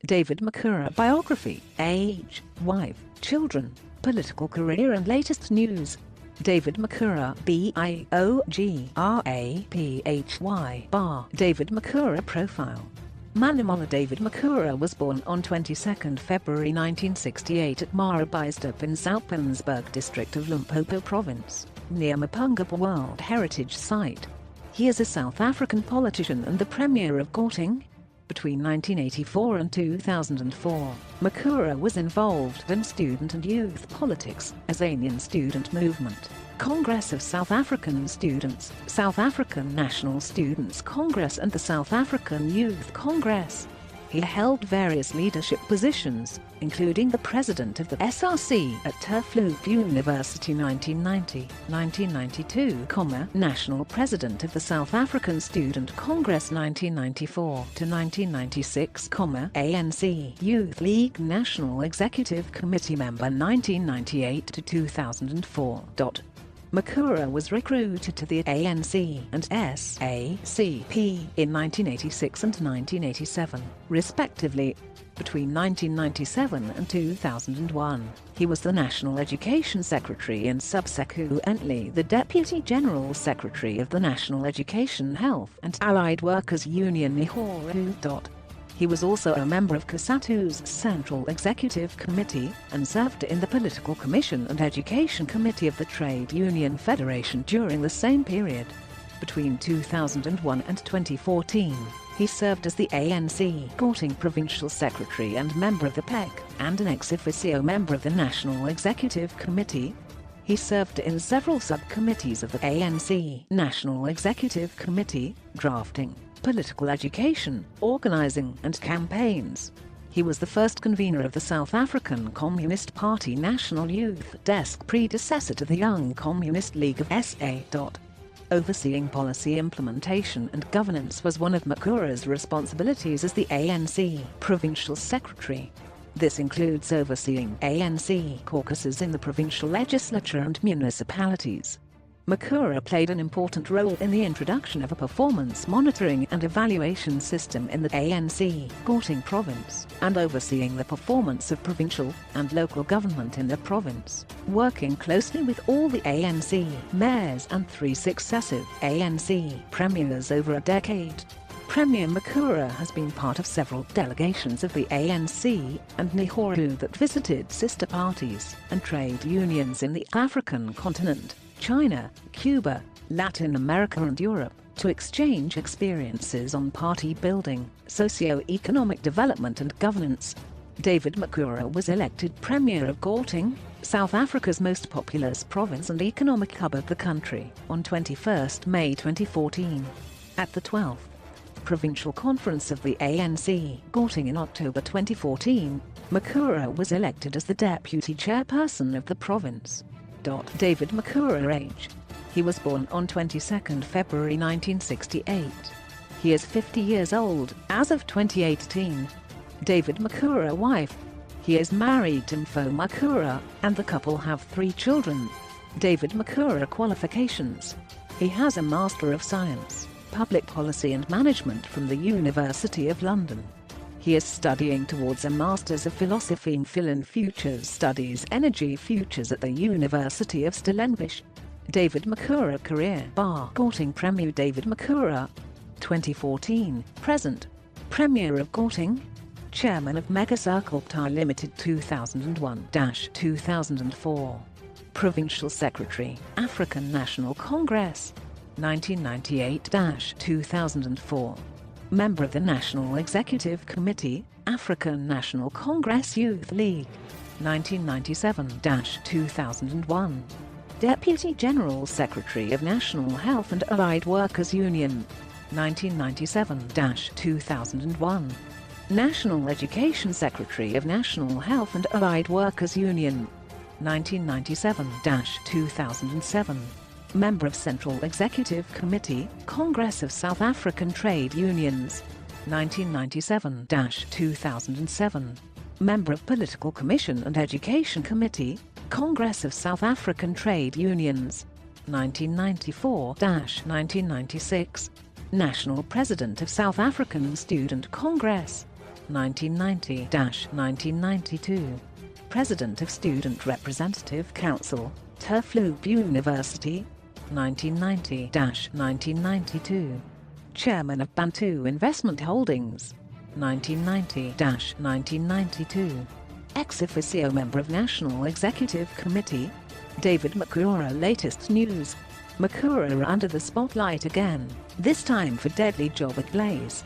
David Makhura Biography, age, wife, children, political career and latest news. David Makhura Biography bar David Makhura profile. Manemolla. David Makhura was born on 22 February 1968 at Makhura Buysdorp in Soutpansberg district of Limpopo province, near Mapungubwe World Heritage Site. He is a South African politician and the Premier of Gauteng. Between 1984 and 2004, Makhura was involved in student and youth politics, Azanian Student Movement, Congress of South African Students, South African National Students Congress and the South African Youth Congress. He held various leadership positions, including the president of the SRC at Limpopo University 1990-1992, national president of the South African Student Congress 1994-1996, ANC Youth League National Executive Committee member 1998-2004. Makhura was recruited to the ANC and SACP in 1986 and 1987, respectively. Between 1997 and 2001, he was the National Education Secretary and subsequently the Deputy General Secretary of the National Education, Health and Allied Workers Union Makhura. He was also a member of COSATU's Central Executive Committee and served in the Political Commission and Education Committee of the Trade Union Federation during the same period. Between 2001 and 2014, he served as the ANC Gauteng Provincial Secretary and member of the PEC, and an ex officio member of the National Executive Committee. He served in several subcommittees of the ANC National Executive Committee, drafting, political education, organizing and campaigns. He was the first convener of the South African Communist Party National Youth Desk, predecessor to the Young Communist League of SA. Overseeing policy implementation and governance was one of Makhura's responsibilities as the ANC Provincial Secretary. This includes overseeing ANC caucuses in the provincial legislature and municipalities. Makhura played an important role in the introduction of a performance monitoring and evaluation system in the ANC Gauteng province, and overseeing the performance of provincial and local government in the province, working closely with all the ANC mayors and 3 successive ANC premiers over a decade. Premier Makhura has been part of several delegations of the ANC and Makhura that visited sister parties and trade unions in the African continent, China, Cuba, Latin America and Europe, to exchange experiences on party building, socio-economic development and governance. David Makhura was elected Premier of Gauteng, South Africa's most populous province and economic hub of the country, on 21 May 2014. At the 12th Provincial Conference of the ANC Gauteng in October 2014, Makhura was elected as the Deputy Chairperson of the province. David Makhura age. He was born on 22 February 1968. He is 50 years old as of 2018. David Makhura wife. He is married to Mpho Makhura, and the couple have 3 children. David Makhura qualifications. He has a Master of Science, Public Policy and Management from the University of London. He is studying towards a Masters of Philosophy in Phil and Futures Studies Energy Futures at the University of Stellenbosch. David Makhura career bar Gauteng Premier. David Makhura 2014 present Premier of Gauteng, Chairman of Mega Circle Pty Limited 2001-2004, Provincial Secretary, African National Congress 1998-2004, Member of the National Executive Committee, African National Congress Youth League 1997-2001, Deputy General Secretary of National Health and Allied Workers Union 1997-2001, National Education Secretary of National Health and Allied Workers Union 1997-2007, Member of Central Executive Committee, Congress of South African Trade Unions 1997-2007, Member of Political Commission and Education Committee, Congress of South African Trade Unions 1994-1996, National President of South African Student Congress 1990-1992. President of Student Representative Council, Limpopo University, 1990-1992. Chairman of Bantu Investment Holdings, 1990-1992. Ex officio member of National Executive Committee, David Makhura. Latest news: Makhura under the spotlight again, this time for deadly job at Blaze.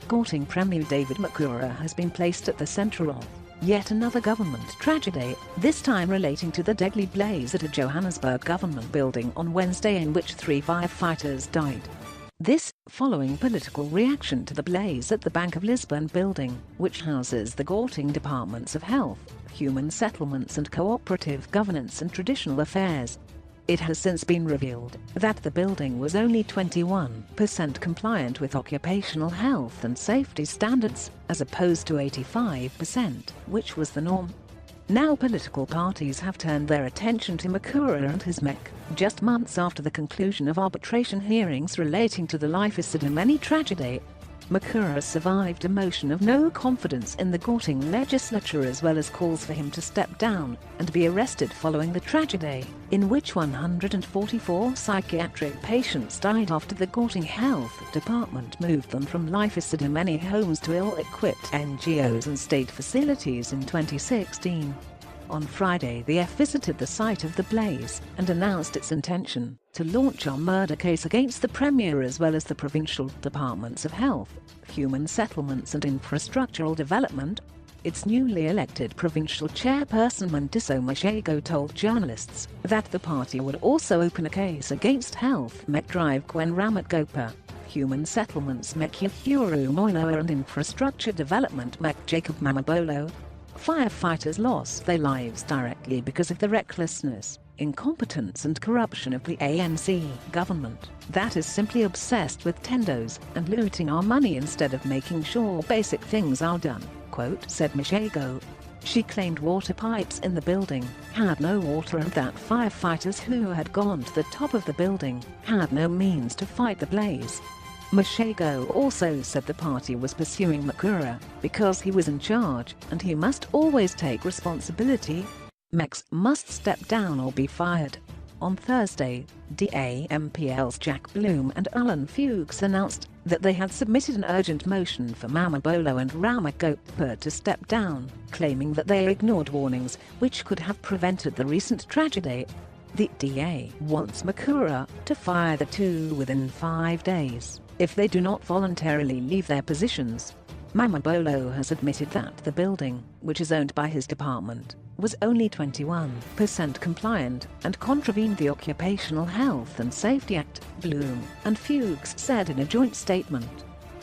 Gauteng Premier David Makhura has been placed at the centre of yet another government tragedy, this time relating to the deadly blaze at a Johannesburg government building on Wednesday in which 3 firefighters died. This, following political reaction to the blaze at the Bank of Lisbon building, which houses the Gauteng Departments of Health, Human Settlements and Cooperative Governance and Traditional Affairs. It has since been revealed that the building was only 21% compliant with occupational health and safety standards, as opposed to 85%, which was the norm. Now political parties have turned their attention to Makhura and his MEC, just months after the conclusion of arbitration hearings relating to the Limpopo tragedy. Makhura survived a motion of no confidence in the Gauteng legislature, as well as calls for him to step down and be arrested following the tragedy, in which 144 psychiatric patients died after the Gauteng Health Department moved them from Limpopo homes to ill-equipped NGOs and state facilities in 2016. On Friday, the F visited the site of the blaze and announced its intention to launch a murder case against the Premier as well as the provincial departments of health, human settlements and infrastructural development. Its newly elected provincial chairperson Mandiso Mashego told journalists that the party would also open a case against Health MEC Drive Gwen Ramat Gopa, Human Settlements MEC Yafuru Moiloa and Infrastructure Development MEC Jacob Mamabolo. Firefighters lost their lives directly because of the recklessness, incompetence and corruption of the ANC government that is simply obsessed with tendos and looting our money instead of making sure basic things are done, quote, said Mashego. She claimed water pipes in the building had no water and that firefighters who had gone to the top of the building had no means to fight the blaze. Mashego also said the party was pursuing Makhura because he was in charge and he must always take responsibility. MECs must step down or be fired. On Thursday, DA-MPLs Jack Bloom and Alan Fuchs announced that they had submitted an urgent motion for Mamabolo and Ramat Gopa to step down, claiming that they ignored warnings which could have prevented the recent tragedy. The DA wants Makhura to fire the two within 5 days if they do not voluntarily leave their positions. Mamabolo has admitted that the building, which is owned by his department, was only 21% compliant and contravened the Occupational Health and Safety Act, Bloom and Fuchs said in a joint statement.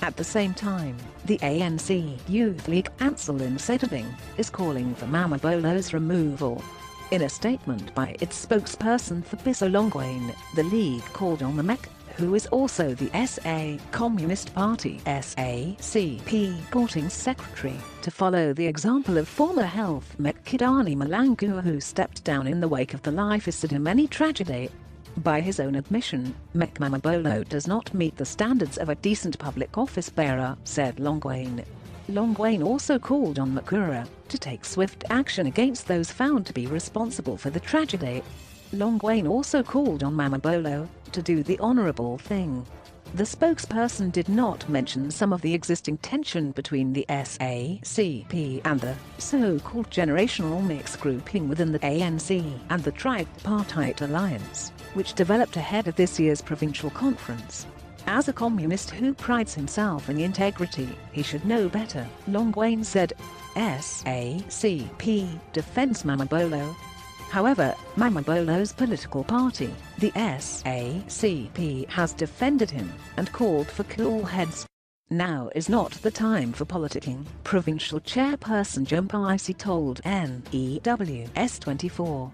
At the same time, the ANC Youth League Ansel in Setting is calling for Mamabolo's removal. In a statement by its spokesperson Thabiso Longwane, the league called on the MEC, who is also the SA Communist Party SACP Gauteng's secretary, to follow the example of former Health MEC Kidani Malangua, who stepped down in the wake of the Limpopo tragedy. By his own admission, MEC Mamabolo does not meet the standards of a decent public office bearer, said Longwane. Longwane also called on Makhura to take swift action against those found to be responsible for the tragedy. Longwane also called on Mamabolo to do the honourable thing. The spokesperson did not mention some of the existing tension between the SACP and the so-called generational mix grouping within the ANC and the tripartite alliance, which developed ahead of this year's provincial conference. As a communist who prides himself in integrity, he should know better, Longwane said. SACP defends Mamabolo. However, Mamabolo's political party, the SACP, has defended him and called for cool heads. Now is not the time for politicking, provincial chairperson Jumpaisi told NEWS 24.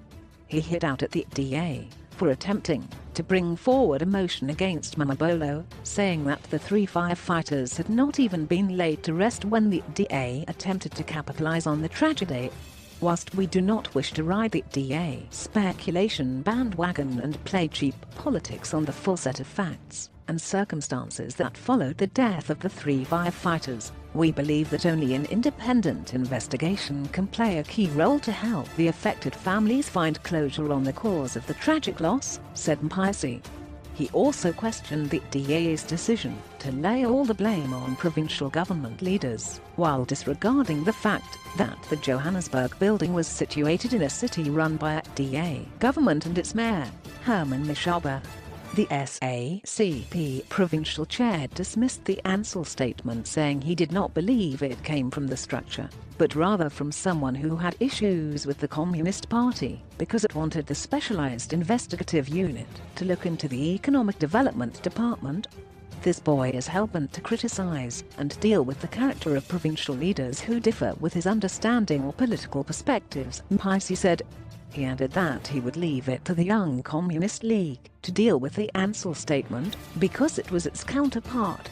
He hit out at the DA for attempting to bring forward a motion against Mamabolo, saying that the 3 firefighters had not even been laid to rest when the DA attempted to capitalize on the tragedy. Whilst we do not wish to ride the DA speculation bandwagon and play cheap politics on the full set of facts and circumstances that followed the death of the 3 firefighters. We believe that only an independent investigation can play a key role to help the affected families find closure on the cause of the tragic loss, said Mpisi. He also questioned the DA's decision to lay all the blame on provincial government leaders, while disregarding the fact that the Johannesburg building was situated in a city run by a DA government and its mayor, Herman Mashaba. The SACP provincial chair dismissed the Ansell statement, saying he did not believe it came from the structure, but rather from someone who had issues with the Communist Party because it wanted the specialized investigative unit to look into the Economic Development Department. This boy is hell-bent to criticize and deal with the character of provincial leaders who differ with his understanding or political perspectives, Mpisi said. He added that he would leave it to the Young Communist League to deal with the Ansell statement because it was its counterpart.